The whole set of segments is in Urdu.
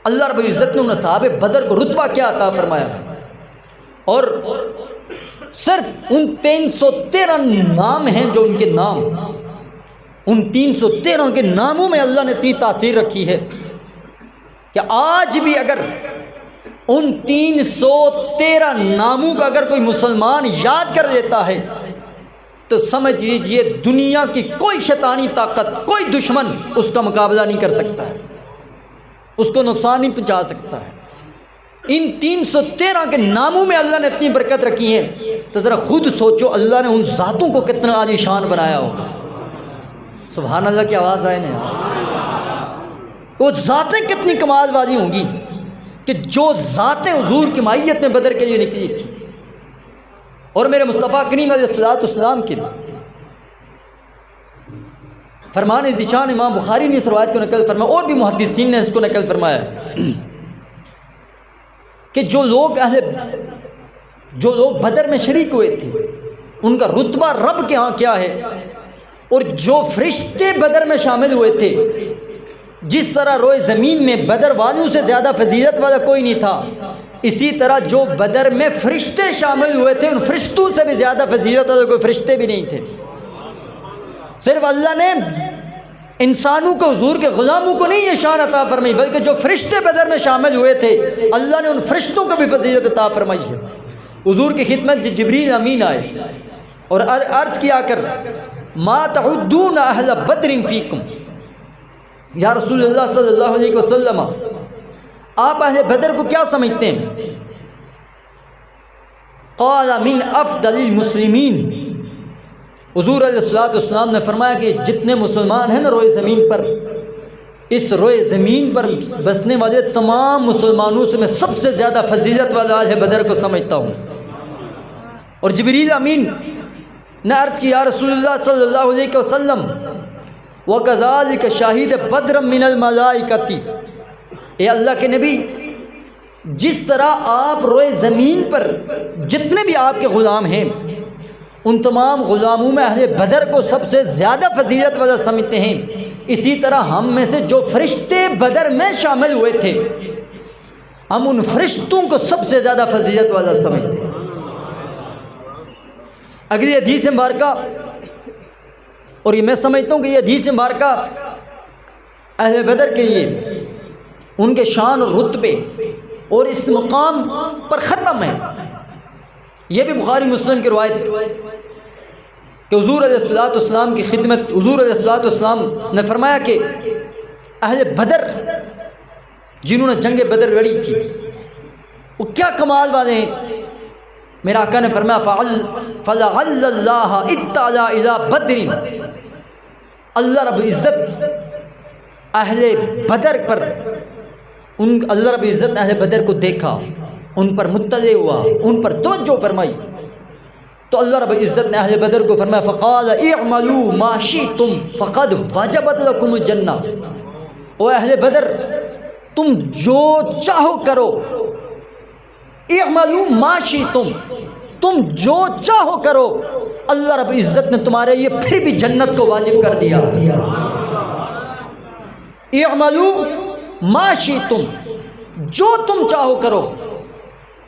اللہ رب العزت نے ان اصحاب بدر کو رتبہ کیا عطا فرمایا، اور صرف ان 313 نام ہیں جو ان کے نام، ان 313 کے ناموں میں اللہ نے اتنی تاثیر رکھی ہے کہ آج بھی اگر ان 313 ناموں کا اگر کوئی مسلمان یاد کر لیتا ہے تو سمجھ لیجئے دنیا کی کوئی شیطانی طاقت، کوئی دشمن اس کا مقابلہ نہیں کر سکتا ہے، اس کو نقصان نہیں پہنچا سکتا ہے۔ ان 313 کے ناموں میں اللہ نے اتنی برکت رکھی ہے تو ذرا خود سوچو اللہ نے ان ذاتوں کو کتنا عالی شان بنایا ہوگا۔ سبحان اللہ کی آواز آئے نا، وہ ذاتیں کتنی کمال والی ہوں گی کہ جو ذاتیں حضور کی مائیت میں بدر کے لیے نکلی تھی، اور میرے مصطفیٰ کریم علیہ الصلوۃ والسلام کے فرمان ذیشان امام بخاری نے اس روایت کو نقل فرمایا، اور بھی محدثین نے اس کو نقل فرمایا کہ جو لوگ بدر میں شریک ہوئے تھے ان کا رتبہ رب کے ہاں کیا ہے، اور جو فرشتے بدر میں شامل ہوئے تھے، جس طرح روئے زمین میں بدر والوں سے زیادہ فضیلت والا کوئی نہیں تھا، اسی طرح جو بدر میں فرشتے شامل ہوئے تھے ان فرشتوں سے بھی زیادہ فضیلت والا کوئی فرشتے بھی نہیں تھے۔ صرف اللہ نے انسانوں کو، حضور کے غلاموں کو نہیں یہ شان عطا فرمائی، بلکہ جو فرشتے بدر میں شامل ہوئے تھے اللہ نے ان فرشتوں کو بھی فضیلت عطا فرمائی ہے۔ حضور کی خدمت جبریل امین آئے اور عرض کیا کر ما تعدون اہل بدر فیکم، یا رسول اللہ صلی اللہ علیہ وسلم آپ اہل بدر کو کیا سمجھتے ہیں؟ قال من افضل المسلمین، حضور علیہ الصلوۃ والسلام نے فرمایا کہ جتنے مسلمان ہیں نا روئے زمین پر، اس روئے زمین پر بسنے والے تمام مسلمانوں سے میں سب سے زیادہ فضیلت والا اہل بدر کو سمجھتا ہوں۔ اور جبریل امین نے عرض کی یا رسول اللہ صلی اللہ علیہ وسلم وَكَذَلِكَ شَاهِدَ بَدْرًا مِّنَ الْمَلَائِكَةِ، اے اللہ کے نبی جس طرح آپ روئے زمین پر جتنے بھی آپ کے غلام ہیں ان تمام غلاموں میں اہل بدر کو سب سے زیادہ فضیلت والا سمجھتے ہیں، اسی طرح ہم میں سے جو فرشتے بدر میں شامل ہوئے تھے ہم ان فرشتوں کو سب سے زیادہ فضیلت والا سمجھتے ہیں۔ اگلی حدیث مبارکہ، اور یہ میں سمجھتا ہوں کہ یہ حدیث مبارکہ اہل بدر کے لیے ان کے شان اور رتبے اور اس مقام پر ختم ہے۔ یہ بھی بخاری مسلم کی روایت کہ حضور علیہ الصلوۃ والسلام کی خدمت، حضور علیہ الصلوۃ والسلام نے فرمایا کہ اہل بدر جنہوں نے جنگ بدر لڑی تھی وہ کیا کمال والے ہیں۔ میرا آقا نے فرمایا فَلَعَلَّ اللَّهَ اطَّلَعَ إِلَىٰ بَدْرٍ، اللہ رب العزت اہل بدر پر، اللہ رب العزت نے اہل بدر کو دیکھا، ان پر مطلع ہوا، ان پر توجہ فرمائی، تو اللہ رب العزت نے اہل بدر کو فرمایا فقال اعملوا ما شئتم فقد وجبت لكم الجنہ، او اہل بدر تم جو چاہو کرو، اعملوا ما شئتم تم جو چاہو کرو، اللہ رب العزت نے تمہارے لیے پھر بھی جنت کو واجب کر دیا۔ اعملوا ما شئتم جو تم چاہو کرو،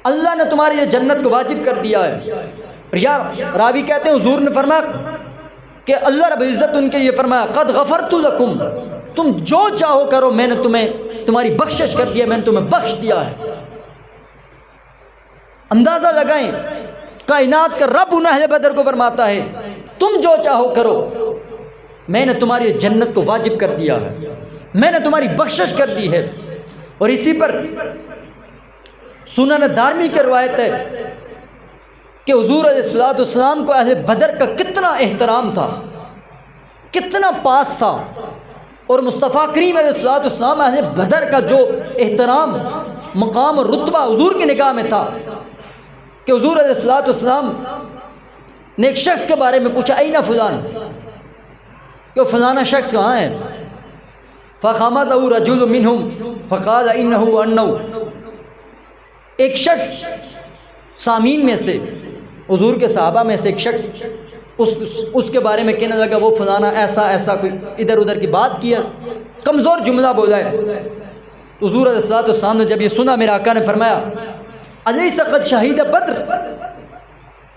اللہ نے تمہارے لیے جنت کو واجب کر دیا ہے۔ یار راوی کہتے ہیں حضور نے فرمایا کہ اللہ رب العزت ان کے لیے فرمایا قد غفرت لکم، تم جو چاہو کرو میں نے تمہیں تمہاری بخشش کر دیا، میں نے تمہیں بخش دیا ہے۔ اندازہ لگائیں کائنات کا رب ان اہل بدر کو فرماتا ہے تم جو چاہو کرو، میں نے تمہاری جنت کو واجب کر دیا ہے، میں نے تمہاری بخشش کر دی ہے۔ اور اسی پر سنن دارمی کی روایت ہے کہ حضور علیہ الصلوۃ والسلام کو اہل بدر کا کتنا احترام تھا، کتنا پاس تھا، اور مصطفیٰ کریم علیہ الصلوۃ والسلام اہل بدر کا جو احترام، مقام اور رتبہ حضور کی نگاہ میں تھا کہ حضور علیہ الصلوۃ والسلام نے ایک شخص کے بارے میں پوچھا اینا فلان، کہ فلانا شخص کہاں ہے؟ فَخَمَزَهُ رَجُلٌ مِّنْهُمْ فَقَالَ إِنَّهُ أَنَّهُ، ایک شخص سامعین میں سے، حضور کے صحابہ میں سے ایک شخص اس کے بارے میں کہنے لگا وہ فلانا ایسا ایسا، کوئی ادھر ادھر کی بات کیا، کمزور جملہ بولا ہے۔ حضور علیہ الصلوۃ والسلام نے جب یہ سنا، میرے آقا نے فرمایا الیس قد شہید بدر،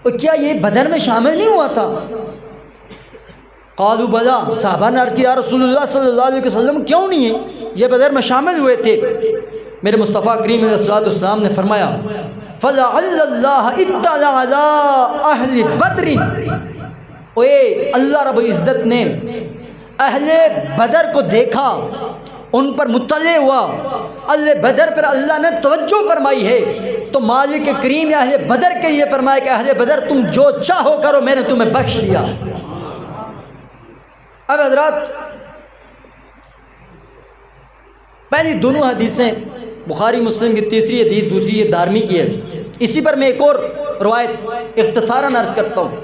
اور کیا یہ بدر میں شامل نہیں ہوا تھا؟ قالوا بلا، صحابہ نے عرض کیا یا رسول اللہ صلی اللہ علیہ وسلم کیوں نہیں ہے، یہ بدر میں شامل ہوئے تھے۔ میرے مصطفیٰ کریم علیہ الصلوۃ والسلام نے فرمایا فَلَعَلَّ اللَّهَ اطَّلَعَ عَلَىٰ أَهْلِ بَدْرٍ، اوے اللہ رب العزت نے اہل بدر کو دیکھا، ان پر مطلع ہوا، اہل بدر پر اللہ نے توجہ فرمائی ہے، تو مالک کریم نے اہل بدر کے یہ فرمایا کہ اہل بدر تم جو چاہو کرو، میں نے تمہیں بخش دیا۔ اب حضرات پہلی دونوں حدیثیں بخاری مسلم کی، تیسری حدیث دوسری یہ دارمی کی ہے۔ اسی پر میں ایک اور روایت اختصاراً عرض کرتا ہوں۔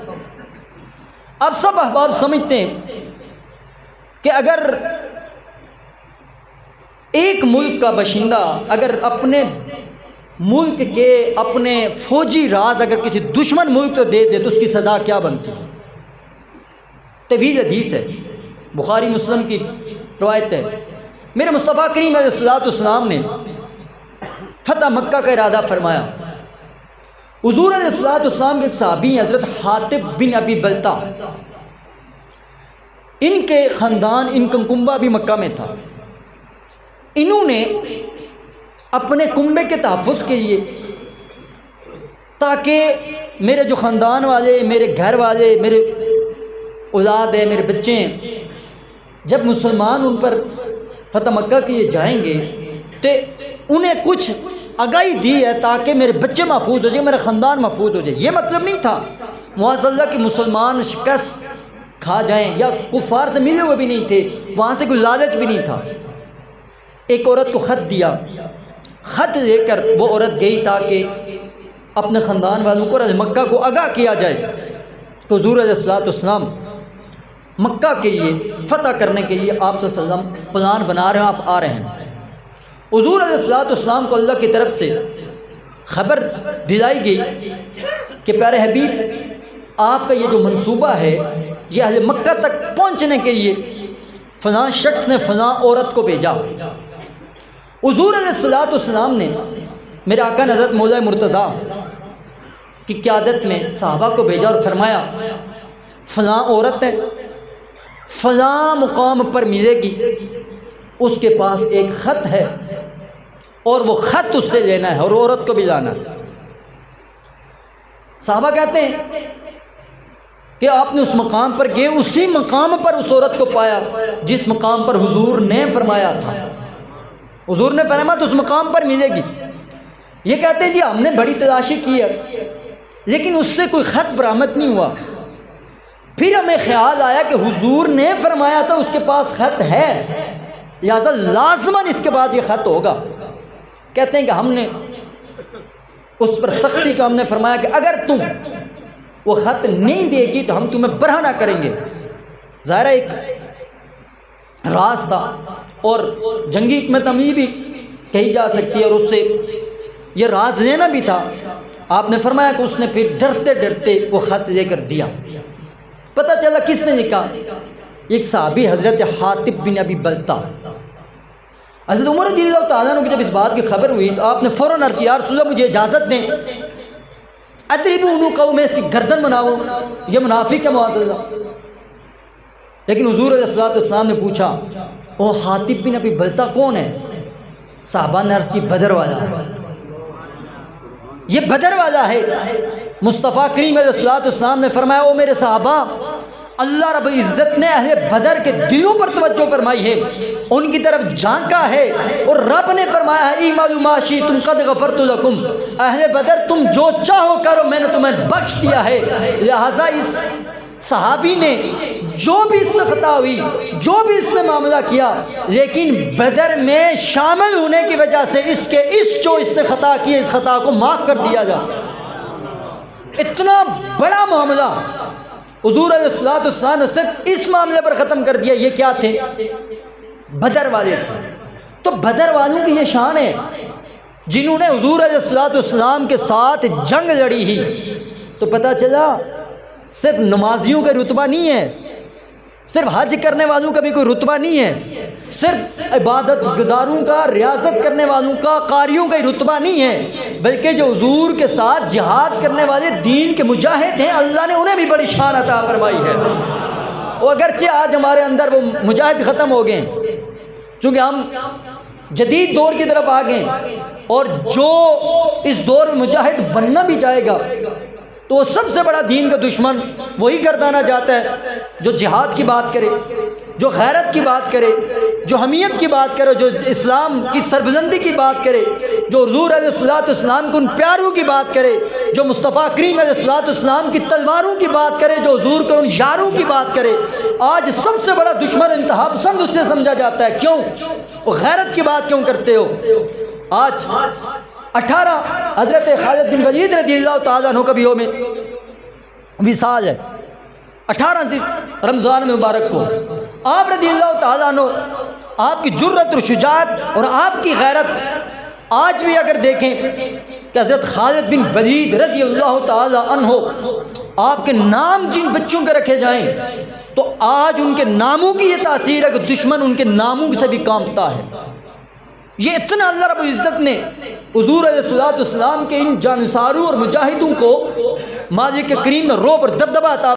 اب سب احباب سمجھتے ہیں کہ اگر ایک ملک کا باشندہ اگر اپنے ملک کے اپنے فوجی راز اگر کسی دشمن ملک کو دے دے تو اس کی سزا کیا بنتی ہے؟ طویل حدیث ہے، بخاری مسلم کی روایت ہے۔ میرے مصطفیٰ کریم علیہ الصلوۃ والسلام نے فتح مکہ کا ارادہ فرمایا۔ حضور علیہ الصلوۃ والسلام کے ایک صحابی ہیں حضرت حاطب بن ابی بلتا، ان کے خاندان، ان کا کنبہ بھی مکہ میں تھا۔ انہوں نے اپنے کنبے کے تحفظ کے لیے، تاکہ میرے جو خاندان والے، میرے گھر والے، میرے اولاد ہے، میرے بچے ہیں، جب مسلمان ان پر فتح مکہ کے لیے جائیں گے تو انہیں کچھ آگاہی دی ہے تاکہ میرے بچے محفوظ ہو جائیں، میرا خاندان محفوظ ہو جائے۔ یہ مطلب نہیں تھا معاذ اللہ کہ مسلمان شکست کھا جائیں، یا کفار سے ملے ہوئے بھی نہیں تھے، وہاں سے کوئی لالچ بھی نہیں تھا۔ ایک عورت کو خط دیا، خط لے کر وہ عورت گئی تاکہ اپنے خاندان والوں کو مکہ کو آگاہ کیا جائے۔ تو حضور علیہ الصلوۃ والسلام مکہ کے لیے فتح کرنے کے لیے آپ صلی اللہ علیہ وسلم پلان بنا رہے ہیں، آپ آ رہے ہیں۔ حضور علیہ الصلوۃ والسلام کو اللہ کی طرف سے خبر دلائی گئی کہ پیارے حبیب، آپ کا یہ جو منصوبہ ہے یہ اہل مکہ تک پہنچنے کے لیے فلاں شخص نے فلاں عورت کو بھیجا۔ حضور علیہ الصلوۃ والسلام نے میرے آقا حضرت مولا مرتضیٰ کی قیادت میں صحابہ کو بھیجا اور فرمایا فلاں عورت ہے، فلاں مقام پر ملے گی، اس کے پاس ایک خط ہے اور وہ خط اس سے لینا ہے اور عورت کو بھی لانا ہے۔ صحابہ کہتے ہیں کہ آپ نے اس مقام پر گئے، اسی مقام پر اس عورت کو پایا جس مقام پر حضور نے فرمایا تھا۔ حضور نے فرمایا تو اس مقام پر ملے گی۔ یہ کہتے ہیں جی ہم نے بڑی تلاشی کی ہے لیکن اس سے کوئی خط برآمد نہیں ہوا۔ پھر ہمیں خیال آیا کہ حضور نے فرمایا تھا اس کے پاس خط ہے، لہذا لازماً اس کے بعد یہ خط ہوگا۔ کہتے ہیں کہ ہم نے اس پر سختی کا، ہم نے فرمایا کہ اگر تم وہ خط نہیں دے گی تو ہم تمہیں برہنہ کریں گے۔ ظاہر ایک راز تھا اور جنگی حکمت عملی بھی کہی جا سکتی ہے، اور اس سے یہ راز لینا بھی تھا۔ آپ نے فرمایا کہ اس نے پھر ڈرتے ڈرتے وہ خط لے کر دیا۔ پتہ چلا کس نے لکھا؟ ایک صحابی حضرت حاطب بن ابی بلتا۔ حضرت عمر رضی اللہ تعالیٰ عنہ کو جب اس بات کی خبر ہوئی تو آپ نے فوراً عرض کیا یا رسول اللہ مجھے اجازت دیں، اضربوا عنقہ، میں اس کی گردن بناؤں، یہ منافق ہے معاذ اللہ۔ لیکن حضور علیہ الصلوۃ والسلام نے پوچھا وہ حاطب بن ابی بلتا کون ہے؟ صحابہ نے عرض کی بدر والا ہے، یہ بدر والا ہے۔ مصطفیٰ کریم علیہ الصلوۃ والسلام نے فرمایا او میرے صحابہ، اللہ رب العزت نے اہل بدر کے دلوں پر توجہ فرمائی ہے، ان کی طرف جھانکا ہے، اور رب نے فرمایا ہے اعملوا ما شئتم قد غفرت لکم، اہل بدر تم جو چاہو کرو میں نے تمہیں بخش دیا ہے۔ لہٰذا اس صحابی نے جو بھی اس سے خطا ہوئی، جو بھی اس نے معاملہ کیا، لیکن بدر میں شامل ہونے کی وجہ سے اس جو اس نے خطا کی اس خطا کو معاف کر دیا جاتا۔ اتنا بڑا معاملہ حضور علیہ الصلوۃ والسلام نے صرف اس معاملے پر ختم کر دیا۔ یہ کیا تھے؟ بدر والے تھے۔ تو بدر والوں کی یہ شان ہے جنہوں نے حضور علیہ الصلوۃ والسلام کے ساتھ جنگ لڑی ہی۔ تو پتہ چلا صرف نمازیوں کا رتبہ نہیں ہے، صرف حج کرنے والوں کا بھی کوئی رتبہ نہیں ہے، صرف عبادت گزاروں کا، ریاضت کرنے والوں کا، قاریوں کا ہی رتبہ نہیں ہے، بلکہ جو حضور کے ساتھ جہاد کرنے والے دین کے مجاہد ہیں، اللہ نے انہیں بھی بڑی شان عطا فرمائی ہے۔ وہ اگرچہ آج ہمارے اندر وہ مجاہد ختم ہو گئے، چونکہ ہم جدید دور کی طرف آ گئے، اور جو اس دور میں مجاہد بننا بھی جائے گا تو وہ سب سے بڑا دین کا دشمن وہی گردانا جاتا ہے جو جہاد کی بات کرے، جو غیرت کی بات کرے، جو حمیت کی بات کرے، جو اسلام کی سربلندی کی بات کرے، جو حضور علیہ الصلوۃ والسلام کے ان پیاروں کی بات کرے، جو مصطفیٰ کریم علیہ الصلوۃ والسلام کی تلواروں کی بات کرے، جو حضور کے ان یاروں کی بات کرے۔ آج سب سے بڑا دشمن انتہا پسند اس سے سمجھا جاتا ہے۔ کیوں؟ وہ غیرت کی بات کیوں کرتے ہو؟ آج 18 حضرت خالد بن ولید رضی اللہ تعالیٰ عنہ کا بھی یوم وصال ہے، 18 رمضان مبارک کو آپ رضی اللہ تعالیٰ عنہ، آپ کی جرأت اور شجاعت اور آپ کی غیرت آج بھی اگر دیکھیں کہ حضرت خالد بن ولید رضی اللہ تعالیٰ عنہ آپ کے نام جن بچوں کے رکھے جائیں تو آج ان کے ناموں کی یہ تاثیر ہے کہ دشمن ان کے ناموں سے بھی کانپتا ہے۔ یہ اتنا اللہ رب العزت نے حضور علیہ الصلوۃ والسلام کے ان جانثاروں اور مجاہدوں کو ماضی کے کریم نے روب اور دبدبہ عطا